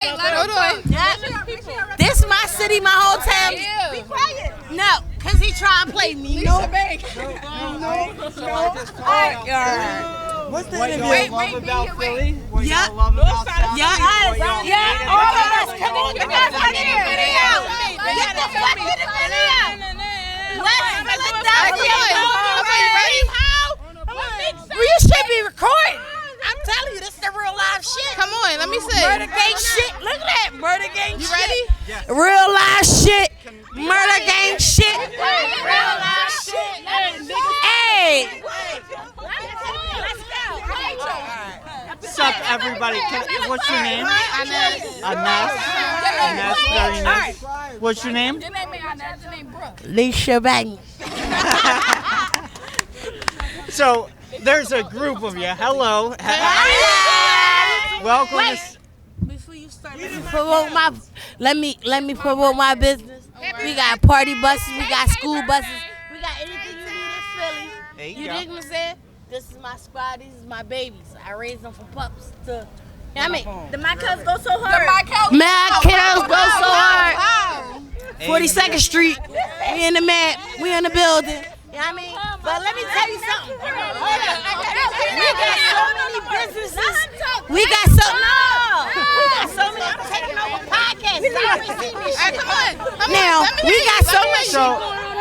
This my city, my whole town. Be quiet. No, cause he trying to play me. No. What's the what y'all love about Philly? What y'all love about South Philly? All of us. Come on, get the fuck in the video. Get the fuck in the video. West Philadelphia. You should be recording. I'm telling you, this is the real live shit. Come on, let me see. Murder gang shit. Look at that. Murder gang shit. You ready? Yes. Real live shit. Murder gang shit. Real live shit. Hey. What's up, everybody? What's your name? Anas. Anas, very nice. What's your name? Your name ain't Anas, your name Brooke. Leisha Bang. So, there's a group of you. Hello. Welcome. Before you start, let me promote my business. We got party buses, we got school buses, we got anything you need in Philly. You dig what I'm saying? This is my squad, these is my babies. I raised them from pups to, I mean, my cubs go so hard. My kiddos go so hard. 42nd Street, we in the map, we in the building. You know what I mean? But let me tell you something. We got so many businesses. We got so many. I'm taking over podcasts. Now, we got so much.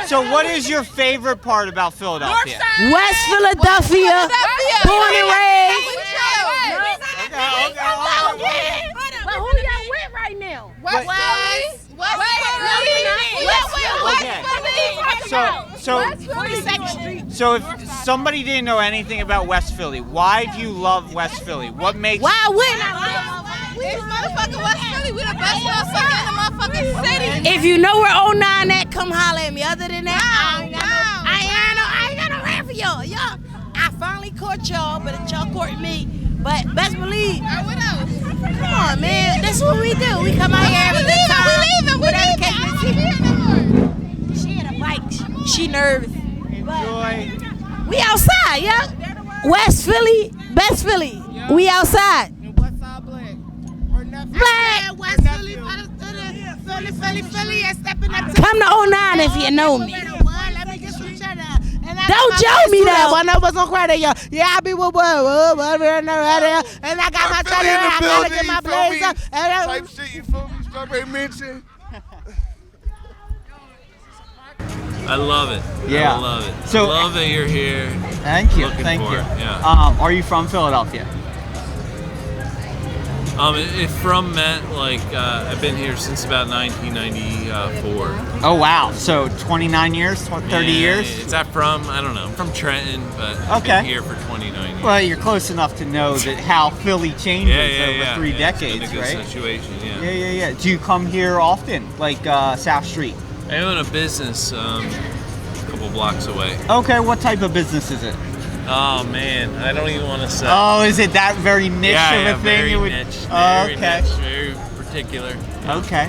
So what is your favorite part about Philadelphia? West Philadelphia, born and raised. Okay. But who y'all with right now? So if somebody didn't know anything about West Philly, why do you love West Philly? What makes Why wouldn't I love This motherfucker West Philly, we the best motherfucker in the motherfucking city. If you know where 09 at, come holler at me. Other than that, I ain't got no rap for y'all. I finally caught y'all, but y'all caught me. But best believe. What else? Come on, man. That's what we do. We come out here every time. We leaving. She had a bike. She nervous. enjoy? We outside, yeah. West Philly, best Philly. Yeah. We outside. Westside Black. Or nothing. Black. West Philly, Philly, and stepping up to Come to 09 if you know me. Let me get some cheddar. Don't joke me though. One of us on credit, yo. Yeah, I be with and I got my cheddar. I gotta get my blaze up. Type shit, you feel me? Strawberry mention. I love it. Yeah. I love it. So- I love that you're here. Thank you. Looking Thank for you. it, yeah. Are you from Philadelphia? If from meant like I've been here since about 1994. Oh wow. So 29 years, 30 years. Is that from? I don't know. I'm from Trenton, but I've Okay. been here for 29 years. Well, you're close enough to know that how Philly changes over 3 decades, it's been a good right? situation, yeah. Yeah. Do you come here often, like South Street? I own a business a couple blocks away. Okay, what type of business is it? Oh man, I don't even want to say. Oh, is it that very niche yeah, of a thing? very You would- niche. Oh, Very okay. niche, very particular. Okay.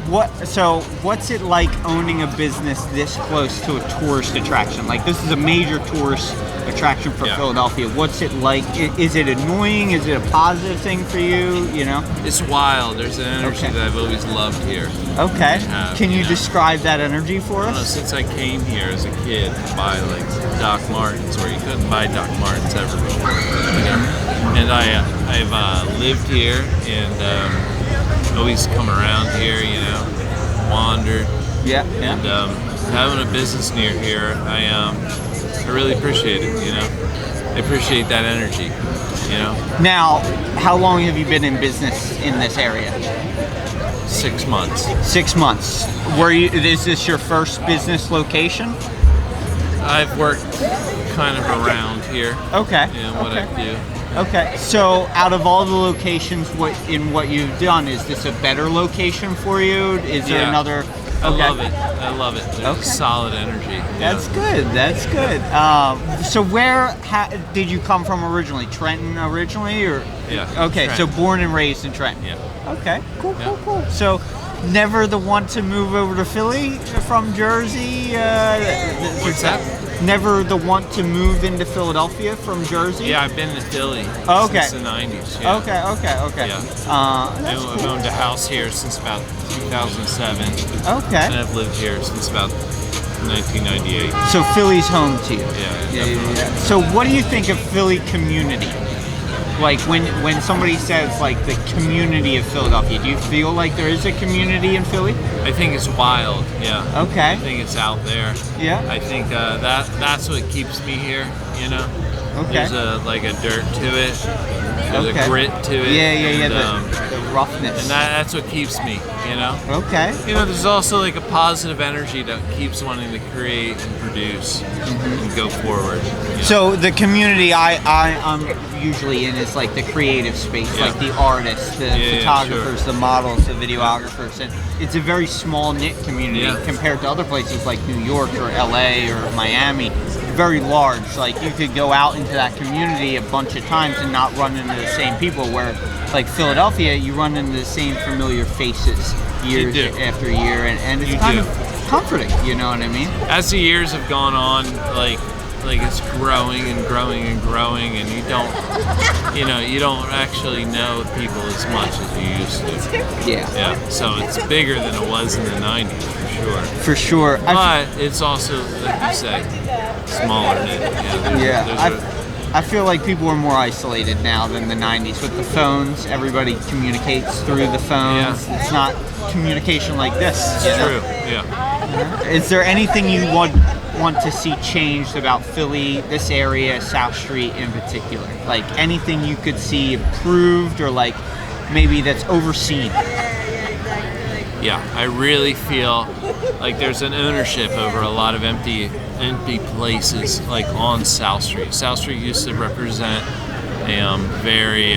What's it like owning a business this close to a tourist attraction? Like this is a major tourist attraction for Yeah. Philadelphia. What's it like? Is it annoying? Is it a positive thing for you? You know? It's wild. There's an energy Okay. that I've always loved here. Okay. have, Can you yeah. describe that energy for I don't know, us? since I came here as a kid to buy like Doc Martens, where you couldn't buy Doc Martens ever before, you know? And I've lived here and always come around here, you know, wandered, Yeah. and having a business near here, I really appreciate it, you know. I appreciate that energy, you know. Now, how long have you been in business in this area? 6 months. 6 months. Is this your first business location? I've worked kind of around here. Okay. You know, what I do. Okay, so out of all the locations, what you've done, is this a better location for you? Is there Yeah. another? I Okay. love it. There's Okay. solid energy. That's good. So where did you come from originally? Trenton originally, or? Yeah. Okay, so Trenton. born and raised in Trenton. Yeah. Okay, cool. Yeah. So never the one to move over to Philly from Jersey? What's that? never the want to move into Philadelphia from Jersey? Yeah, I've been in Philly Oh, okay. since the 90s. Yeah. Okay. Yeah. That's I've owned a house here since about 2007, and okay. I've lived here since about 1998. So Philly's home to you. Yeah. So what do you think of Philly community? Like when somebody says like the community of Philadelphia, do you feel like there is a community in Philly? I think it's wild. Yeah. Okay. I think it's out there. Yeah. I think that's what keeps me here. You know. Okay. There's a dirt to it. There's Okay. a grit to it. Yeah. And, The roughness. and that's what keeps me. You know. Okay. You know, there's also like a positive energy that keeps wanting to create and produce and go forward. You know? So the community I'm usually in is like the creative space, Yeah. like the artists, the Yeah, photographers, sure. the models, the videographers, and it's a very small knit community Yeah. compared to other places like New York or LA or Miami. Very large. Like you could go out into that community a bunch of times and not run into the same people. Where like Philadelphia, you run into the same familiar faces year do. after year, and it's You kind do. of comforting. You know what I mean? As the years have gone on, like it's growing and growing and growing, and you don't actually know people as much as you used to. Yeah. Yeah. So it's bigger than it was in the 90s for sure. For sure. But it's also, like you say, smaller knit. I feel like people are more isolated now than the 90s with the phones. Everybody communicates through the phones. Yeah. It's not communication like this. It's true. Yeah. Is there anything you want to see changed about Philly, this area, South Street in particular? Like anything you could see improved or like maybe that's overseen? Yeah, I really feel like there's an ownership over a lot of empty places like on South Street. South Street used to represent a very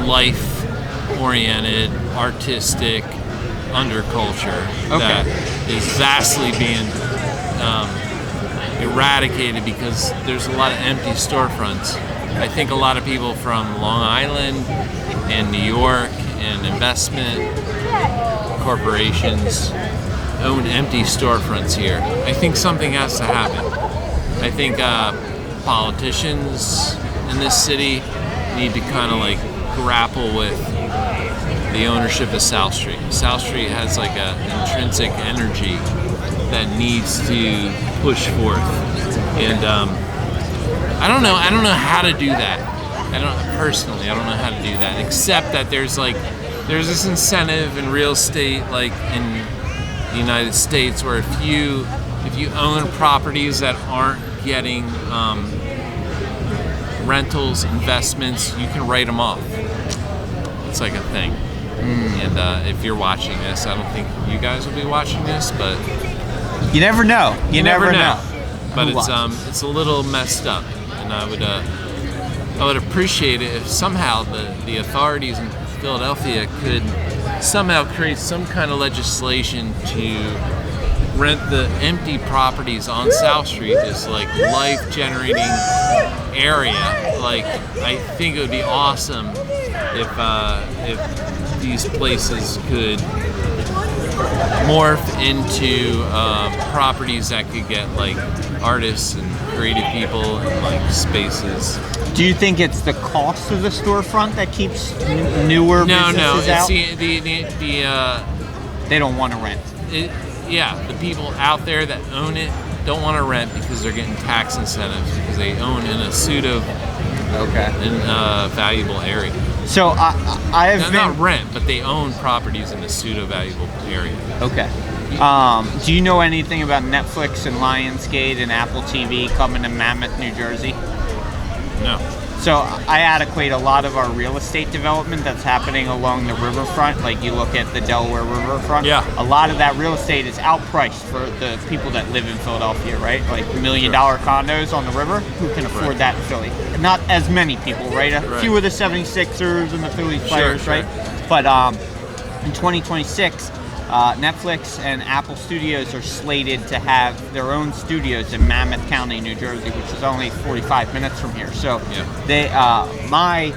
life-oriented, artistic underculture that is vastly being eradicated because there's a lot of empty storefronts. I think a lot of people from Long Island and New York and investment corporations own empty storefronts here. I think something has to happen. I think politicians in this city need to kind of like grapple with the ownership of South Street. South Street has like an intrinsic energy that needs to push forth, and I don't know how to do that. I don't know how to do that, except that there's this incentive in real estate, like in the United States, where if you own properties that aren't getting rentals, investments, you can write them off. It's like a thing. And if you're watching this, I don't think you guys will be watching this, but you never know. You never know. But it's a little messed up, and I would appreciate it if somehow the authorities in Philadelphia could somehow create some kind of legislation to rent the empty properties on South Street, this like life-generating area. Like, I think it would be awesome if these places could morph into properties that could get like artists and creative people and like spaces. Do you think it's the cost of the storefront that keeps newer businesses out? They don't want to rent. The people out there that own it don't want to rent because they're getting tax incentives because they own in a pseudo valuable area. So I have not rent, but they own properties in a pseudo valuable area. Okay. Do you know anything about Netflix and Lionsgate and Apple TV coming to Mammoth, New Jersey? No. So I adequate a lot of our real estate development that's happening along the riverfront. Like you look at the Delaware riverfront. Yeah. A lot of that real estate is outpriced for the people that live in Philadelphia, right? Like $1 million condos on the river. Who can afford that in Philly? Not as many people, right? A few of the 76ers and the Philly Flyers, right? But in 2026, Netflix and Apple Studios are slated to have their own studios in Mammoth County, New Jersey, which is only 45 minutes from here. So they, my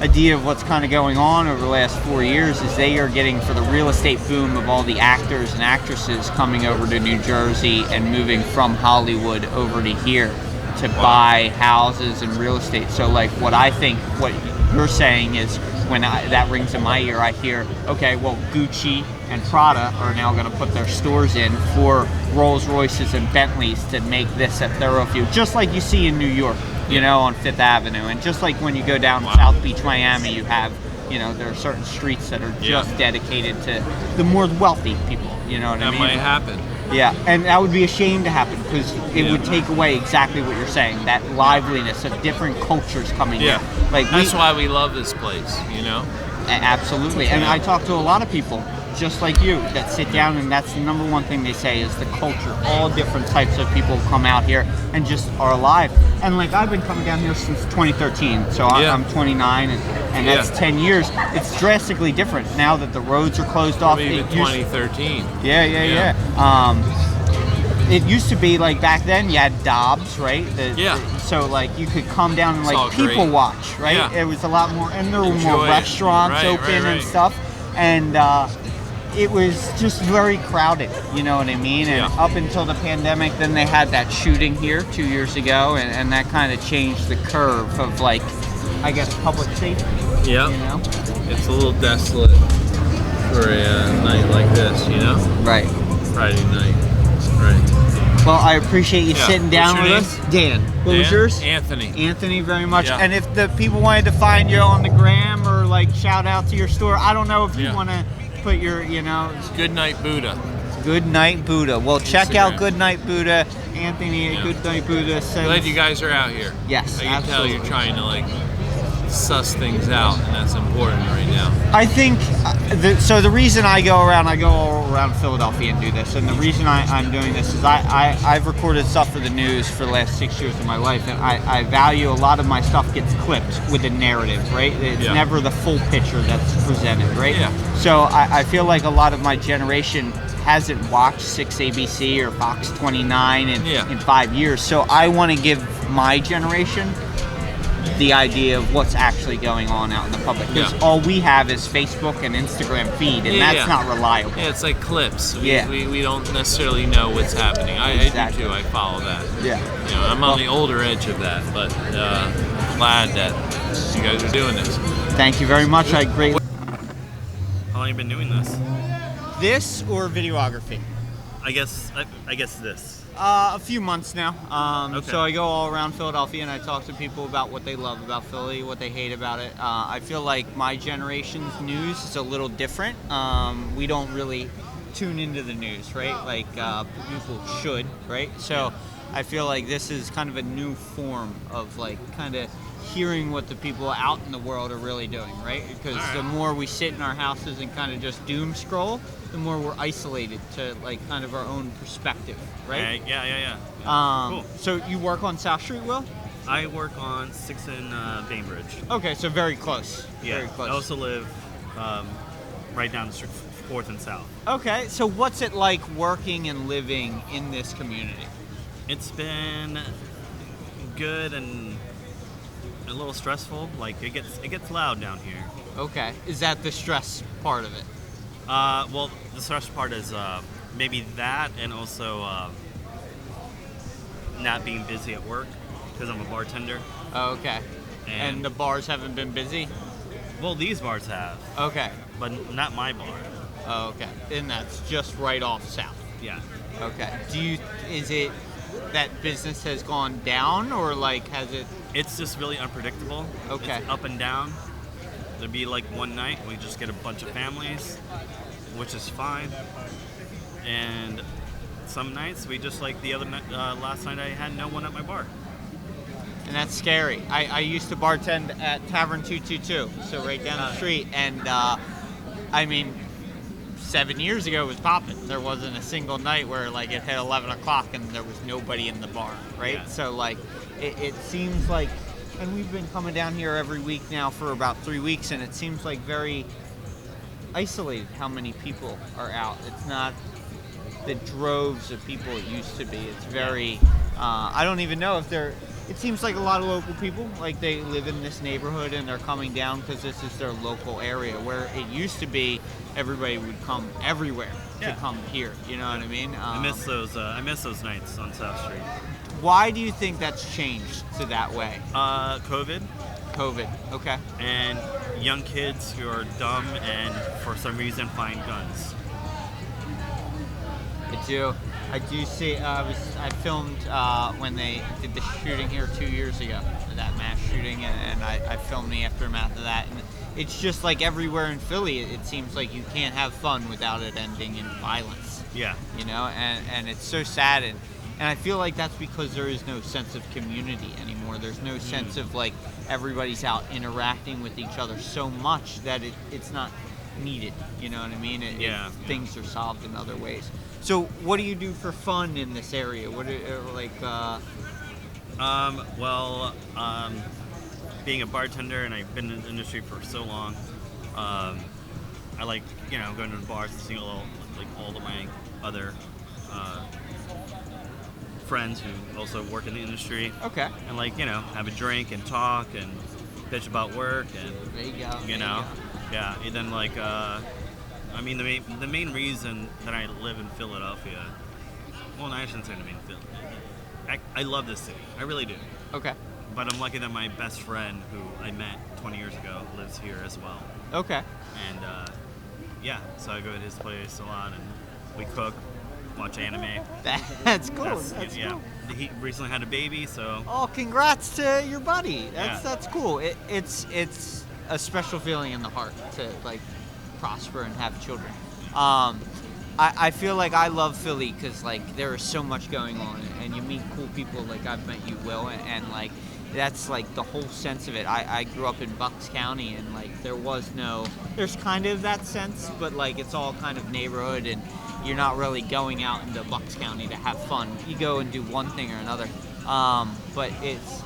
idea of what's kind of going on over the last 4 years is they are getting, for the real estate boom of all the actors and actresses coming over to New Jersey and moving from Hollywood over to here to buy houses and real estate. So like what you're saying is when that rings in my ear, I hear, okay, well, Gucci and Prada are now going to put their stores in for Rolls Royces and Bentleys to make this a thorough view, just like you see in New York, you know, on Fifth Avenue. And just like when you go down South Beach, Miami, you have, you know, there are certain streets that are just dedicated to the more wealthy people, you know what I mean? That might happen. Yeah, and that would be a shame to happen because it would take away exactly what you're saying, that liveliness of different cultures coming in. Like that's why we love this place, you know? Absolutely. And I talk to a lot of people just like you that sit down, and that's the number one thing they say is the culture. All different types of people come out here and just are alive. And like I've been coming down here since 2013, so I'm 29, and that's 10 years. It's drastically different now that the roads are closed off. Maybe 2013. It used to be like back then you had Dobbs, right? So like you could come down and like people watch, right? Yeah. It was a lot more, and there were more restaurants open and stuff, and it was just very crowded, you know what I mean? And up until the pandemic, then they had that shooting here 2 years ago, and that kind of changed the curve of like, I guess, public safety. Yeah. You know? It's a little desolate for a night like this, you know? Right. Friday night. Right. Well, I appreciate you sitting down with us. Dan. What was yours? Anthony. Anthony, very much. Yeah. And if the people wanted to find you on the gram or like shout out to your store, I don't know if you want to put your, you know. It's Good Night Buddha. Good Night Buddha. Well, check Instagram. out Good Night Buddha. Anthony at Good Night Buddha. Glad you guys are out here. Yes, I can absolutely. tell you're trying to like suss things out, and that's important right now. I think, the reason I go all around Philadelphia and do this, and the reason I'm doing this is I've recorded stuff for the news for the last 6 years of my life, and I value a lot of my stuff gets clipped with a narrative, right? It's never the full picture that's presented, right? Yeah. So I feel like a lot of my generation hasn't watched 6 ABC or Fox 29 in 5 years, so I want to give my generation the idea of what's actually going on out in the public, because all we have is Facebook and Instagram feed, and that's not reliable. Yeah, it's like clips. We don't necessarily know what's happening. I do too. I follow that. Yeah. You know, I'm on the older edge of that, but glad that you guys are doing this. Thank you very much. I greatly. How long have you been doing this? This or videography? I guess this. A few months now. Okay. So I go all around Philadelphia and I talk to people about what they love about Philly, what they hate about it. I feel like my generation's news is a little different. We don't really tune into the news, right? Like people should, right? So I feel like this is kind of a new form of like kind of hearing what the people out in the world are really doing, right? Because the more we sit in our houses and kind of just doom scroll, the more we're isolated to like kind of our own perspective, right? Yeah. Cool. So you work on South Street, Will? I work on 6th and Bainbridge. Okay, so very close. Yeah. Very close. I also live right down the street, 4th and South. Okay, so what's it like working and living in this community? It's been good and a little stressful. Like it gets loud down here. Okay, is that the stress part of it? Well, the stress part is maybe that, and also not being busy at work because I'm a bartender. Oh, okay. And the bars haven't been busy? Well, these bars have. Okay. But not my bar. Oh, okay. And that's just right off South. Yeah. Okay. Is it that business has gone down, or like has it? It's just really unpredictable. Okay. It's up and down. There'd be like one night we just get a bunch of families, which is fine. And some nights we just like the other night, last night I had no one at my bar. And that's scary. I used to bartend at Tavern 222, so right down the street, and I mean, 7 years ago it was popping. There wasn't a single night where like it hit 11 o'clock and there was nobody in the bar, right? Yeah. So like it seems like, and we've been coming down here every week now for about 3 weeks, and it seems like very isolated how many people are out. It's not the droves of people it used to be. It's very, I don't even know if it seems like a lot of local people, like they live in this neighborhood and they're coming down because this is their local area. Where it used to be, everybody would come everywhere to come here. You know what I mean? I miss those nights on South Street. Why do you think that's changed to that way? COVID. COVID. Okay. And young kids who are dumb and for some reason find guns. I do see. I filmed when they did the shooting here 2 years ago, that mass shooting, and I filmed the aftermath of that. And it's just like everywhere in Philly, it seems like you can't have fun without it ending in violence. Yeah. You know, and it's so sad, and I feel like that's because there is no sense of community anymore. There's no sense of like everybody's out interacting with each other so much that it's not needed. You know what I mean? Things are solved in other ways. So, what do you do for fun in this area? What being a bartender, and I've been in the industry for so long, I like going to the bars and seeing all of my other friends who also work in the industry. Okay. And have a drink and talk and bitch about work and there you go. Yeah. And then the main reason that I live in Philadelphia, well, I shouldn't say the main Philly. I love this city. I really do. Okay. But I'm lucky that my best friend, who I met 20 years ago, lives here as well. Okay. And so I go to his place a lot, and we cook, watch anime. That's cool. That's cool. He recently had a baby, so. Oh, congrats to your buddy. That's cool. It's a special feeling in the heart to like prosper and have children. I feel like I love Philly because like there is so much going on, and you meet cool people like I've met you, Will, and like that's like the whole sense of it. I grew up in Bucks County, and like there's kind of that sense, but like it's all kind of neighborhood, and you're not really going out into Bucks County to have fun. You go and do one thing or another, but it's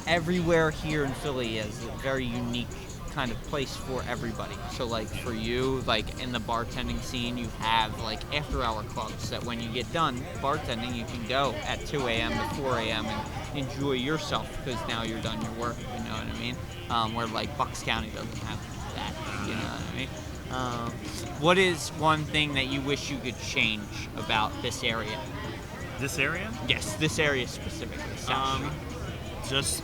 everywhere here in Philly is a very unique kind of place for everybody. So like for you, like in the bartending scene, you have like after hour clubs that when you get done bartending, you can go at 2 a.m. to 4 a.m. and enjoy yourself because now you're done your work, you know what I mean? Where like Bucks County doesn't have that, you know what I mean? What is one thing that you wish you could change about this area? This area? Yes, this area specifically, South Street. Just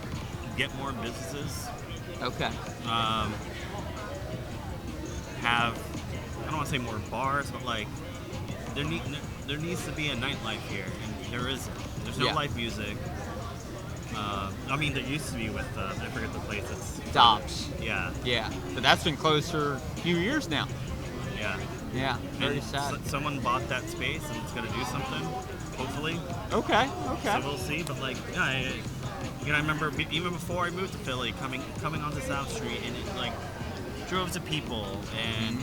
get more businesses. Okay. Have, I don't want to say more bars, but like there needs to be a nightlife here, and there's no live music. There used to be with I forget the place. It's Dobbs. Yeah. Yeah, but that's been closed for a few years now. Yeah. Yeah. Very sad. Someone bought that space and it's gonna do something. Hopefully. Okay. So we'll see, but like, I remember even before I moved to Philly, coming onto South Street, and it like droves of people, and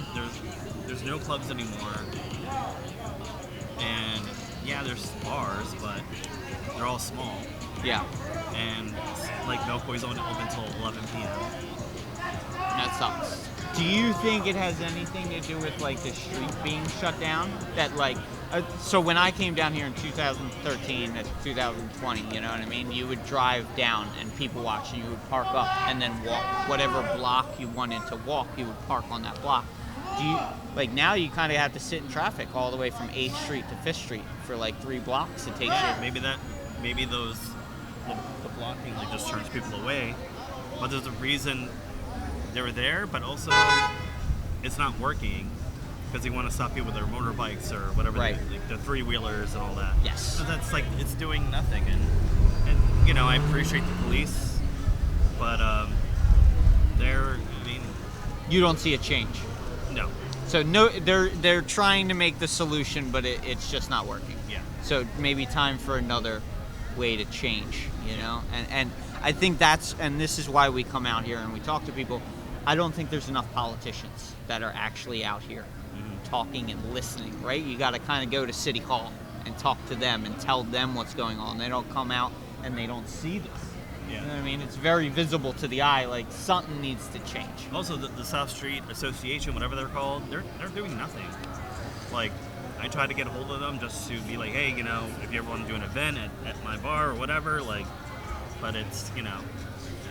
there's no clubs anymore, and there's bars, but they're all small. Yeah. And like Milkboy's only open until 11 p.m. That sucks. Do you think it has anything to do with like the street being shut down? That like, so when I came down here in 2013 to 2020, you know what I mean? You would drive down and people watch, and you would park up and then walk whatever block you wanted to walk. You would park on that block. Do you like now? You kind of have to sit in traffic all the way from 8th Street to 5th Street for like 3 blocks. It takes you. Maybe the blocking like just turns people away, but there's a reason they were there, but also it's not working because they want to stop people with their motorbikes or whatever, right. the 3-wheelers and all that. Yes. So that's like it's doing nothing, and I appreciate the police, but you don't see a change. No. So no, they're trying to make the solution, but it's just not working. Yeah. So maybe time for another way to change, you know? And I think and this is why we come out here and we talk to people. I don't think there's enough politicians that are actually out here talking and listening, right? You got to kind of go to City Hall and talk to them and tell them what's going on. They don't come out and they don't see this. Yeah. You know what I mean? It's very visible to the eye, like something needs to change. Also, the South Street Association, whatever they're called, they're doing nothing. Like, I tried to get a hold of them just to be like, hey, if you ever want to do an event at my bar or whatever, like, but it's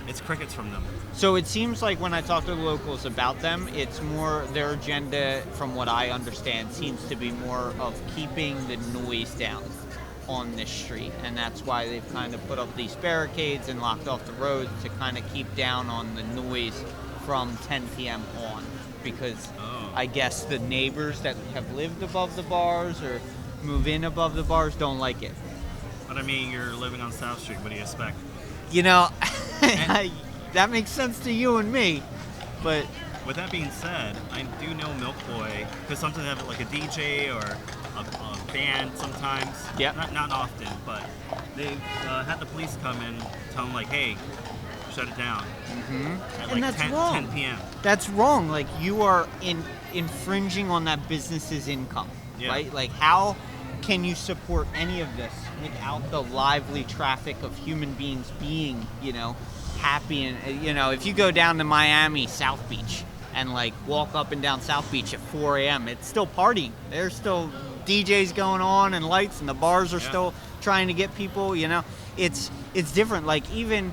it's crickets from them. So it seems like when I talk to the locals about them, it's more their agenda, from what I understand, seems to be more of keeping the noise down on this street, and that's why they've kind of put up these barricades and locked off the roads to kind of keep down on the noise from 10 p.m. on, because I guess the neighbors that have lived above the bars or move in above the bars don't like it. But I mean, you're living on South Street. What do you expect? You know, that makes sense to you and me, but with that being said, I do know Milk Boy, because sometimes they have like a DJ or a band sometimes. Yeah. Not often, but they've had the police come in, tell them like, hey, shut it down. Mm-hmm. At like and that's 10, wrong. 10 p.m. That's wrong. Like, you are infringing on that business's income, right? Like, how can you support any of this without the lively traffic of human beings being, happy? And, if you go down to Miami, South Beach, and like walk up and down South Beach at 4 a.m., it's still partying. There's still DJs going on and lights, and the bars are still trying to get people, It's different. Like, even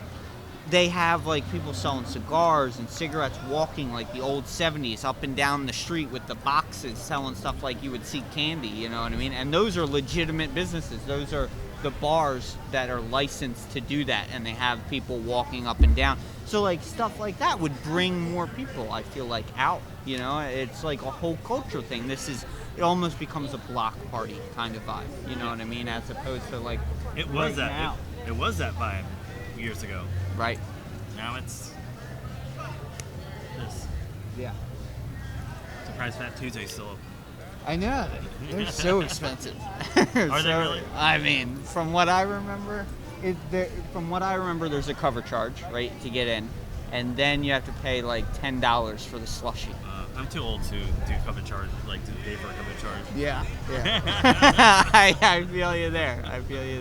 they have like people selling cigars and cigarettes, walking like the old 70s up and down the street with the boxes, selling stuff like you would see candy, you know what I mean? And those are legitimate businesses. Those are the bars that are licensed to do that, and they have people walking up and down. So like stuff like that would bring more people, I feel like, out. It's like a whole culture thing. It almost becomes a block party kind of vibe, you know what I mean? As opposed to like it was that vibe years ago. Right. Now it's this. Yeah. Surprise Fat Tuesday's still open. I know. They're so expensive. Are they really? I mean, from what I remember, there's a cover charge, right, to get in, and then you have to pay like $10 for the slushie. I'm too old to do cover charge, like to pay for a cover charge. Yeah. I feel you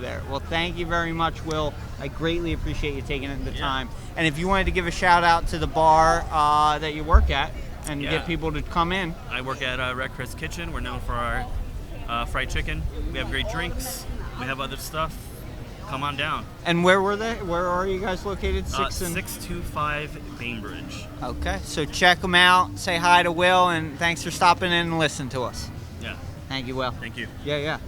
there. Well, thank you very much, Will. I greatly appreciate you taking the time. And if you wanted to give a shout out to the bar that you work at and get people to come in. I work at Red Chris Kitchen. We're known for our fried chicken. We have great drinks. We have other stuff. Come on down. And where are you guys located? 625 Bainbridge. Okay, so check them out. Say hi to Will, and thanks for stopping in and listening to us. Yeah. Thank you, Will. Thank you. Yeah.